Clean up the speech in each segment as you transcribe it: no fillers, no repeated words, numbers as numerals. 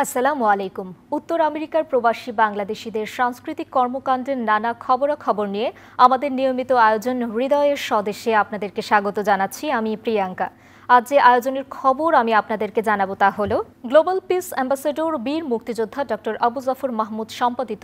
আসসালামু আলাইকুম। উত্তর আমেরিকার প্রবাসী বাংলাদেশিদের সাংস্কৃতিক কর্মকাণ্ডের নানা খবরাখবর নিয়ে আমাদের নিয়মিত আয়োজন হৃদয়ের স্বদেশে আপনাদেরকে স্বাগত জানাচ্ছি। আমি প্রিয়াঙ্কা। আজ যে আয়োজনের খবর আমি আপনাদেরকে জানাবো তা হলো গ্লোবাল পিস অ্যাম্বাসেডর বীর মুক্তিযোদ্ধা ডক্টর আবু জাফর মাহমুদ সম্পাদিত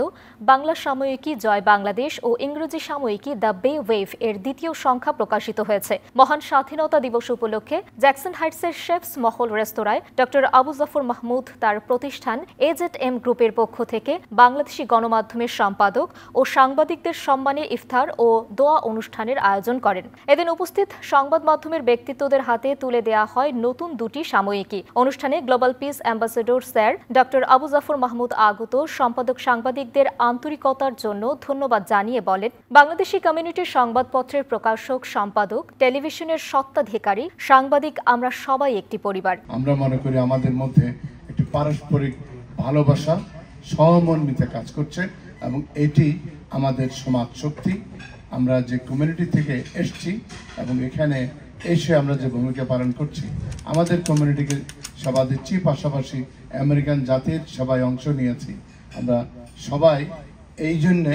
বাংলা সাময়িকী জয় বাংলাদেশ ও ইংরেজি সাময়িকী দ্য বে ওয়েভ এর দ্বিতীয় সংখ্যা প্রকাশিত হয়েছে। মহান স্বাধীনতা দিবস উপলক্ষে জ্যাকসন হাইটসের শেফস মহল রেস্তোরাঁয় ডক্টর আবু জাফর মাহমুদ তার প্রতিষ্ঠান AZM গ্রুপের পক্ষ থেকে বাংলাদেশি গণমাধ্যমের সম্পাদক ও সাংবাদিকদের সম্মানে ইফতার ও দোয়া অনুষ্ঠানের আয়োজন করেন। এদিন উপস্থিত সংবাদ মাধ্যমের ব্যক্তিত্বদের হাতে তুলে দেয়া হয় নতুন দুটি সাময়িকী। অনুষ্ঠানে global peace ambassador sir doctor Abu Jafar Mahmud আগত সম্পাদক সাংবাদিকদের আন্তরিকতার জন্য ধন্যবাদ জানিয়ে বলেন, বাংলাদেশি কমিউনিটির সংবাদপত্রের প্রকাশক, সম্পাদক, টেলিভিশনের স্বত্বাধিকারী, সাংবাদিক আমরা সবাই একটি পরিবার। আমরা মনে করি আমাদের মধ্যে একটি পারস্পরিক ভালোবাসা সহমর্মিতা কাজ করছে এবং এটি আমাদের সমাজ শক্তি। আমরা যে কমিউনিটি থেকে এসেছি এবং এখানে এসে আমরা যে ভূমিকা পালন করছি, আমাদের কমিউনিটিকে সেবা দিচ্ছি, পাশাপাশি আমেরিকান জাতির সবাই অংশ নিয়েছি। আমরা সবাই এই জন্যে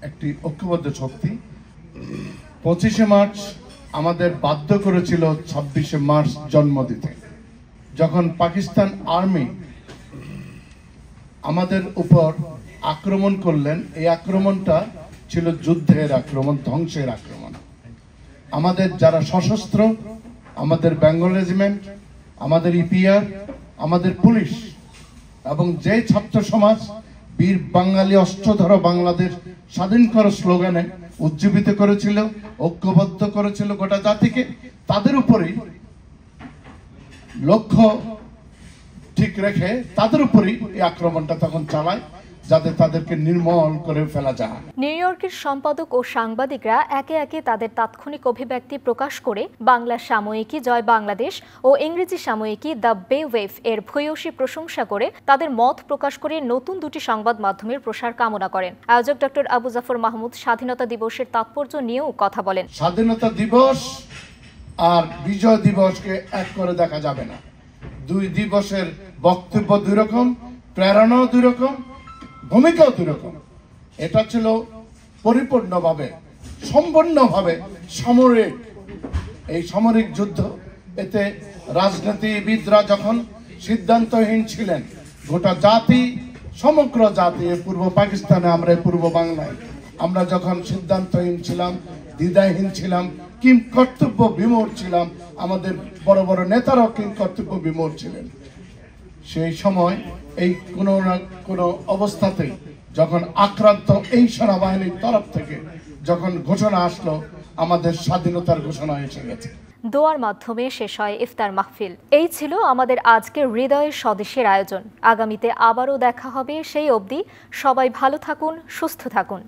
একটি ঐক্যবদ্ধ শক্তি। 25শে মার্চ আমাদের বাধ্য করেছিল 26শে মার্চ জন্ম দিতে। যখন পাকিস্তান আর্মি আমাদের উপর আক্রমণ করলেন, এই আক্রমণটা ছিল যুদ্ধের আক্রমণ, ধ্বংসের আক্রমণ। আমাদের যারা সশস্ত্র, আমাদের বেঙ্গল রেজিমেন্ট, আমাদের ইপিআর, আমাদের পুলিশ এবং যে ছাত্র সমাজ বীর বাঙালি অস্ত্রধর বাংলাদেশ স্বাধীন করো স্লোগানে উজ্জীবিত করেছিল, ঐক্যবদ্ধ করেছিল গোটা জাতিকে, তাদের উপরেই লক্ষ্য ঠিক রেখে তাদের উপরেই এই আক্রমণটা তখন চালায়, যাতে তাদেরকে নির্মূল করে ফেলা যায়। নিউ ইয়র্কের সম্পাদক ও সাংবাদিকরা একে একে তাদের তাৎক্ষণিক অভিব্যক্তি প্রকাশ করে বাংলা সাময়িকী জয় বাংলাদেশ ও ইংরেজি সাময়িকী দ্য বে ওয়েভ এর ভূয়সী প্রশংসা করে তাদের মত প্রকাশ করে নতুন দুটি সংবাদ মাধ্যমের প্রসার কামনা করেন। আয়োজক ডক্টর আবু জাফর মাহমুদ স্বাধীনতা দিবসের তাৎপর্য নিয়েও কথা বলেন। স্বাধীনতা দিবস আর বিজয় দিবসকে এক করে দেখা যাবে না। দুই দিবসের বক্তব্য দুই রকম, প্রেরণাও দুই রকম, ভূমিকাও দুই রকম। এটা ছিল পরিপূর্ণভাবে সম্পূর্ণভাবে সামরিক, এই সামরিক যুদ্ধ। এতে রাজনীতিবিদরা যখন সিদ্ধান্তহীন ছিলেন, গোটা জাতি, সমগ্র জাতি, পূর্ব পাকিস্তানে, আমরা পূর্ব বাংলায় আমরা যখন সিদ্ধান্তহীন ছিলাম, দ্বিধাহীন ছিলাম, কিং কর্তব্য বিমূঢ় ছিলাম, আমাদের বড় বড় নেতারাও কিং কর্তব্য বিমূঢ় ছিলেন। সেই সময় এই কোনো না কোনো অবস্থাতেই যখন আক্রান্ত এই সেনাবাহিনীর তরফ থেকে যখন ঘোষণা আসলো, আমাদের স্বাধীনতার ঘোষণা এসে গেছে। দোয়ার মাধ্যমে শেষ হয় ইফতার মাহফিল। এই ছিল আমাদের আজকের হৃদয়ের স্বদেশের আয়োজন। আগামীতে আবারও দেখা হবে। সেই অবধি সবাই ভালো থাকুন, সুস্থ থাকুন।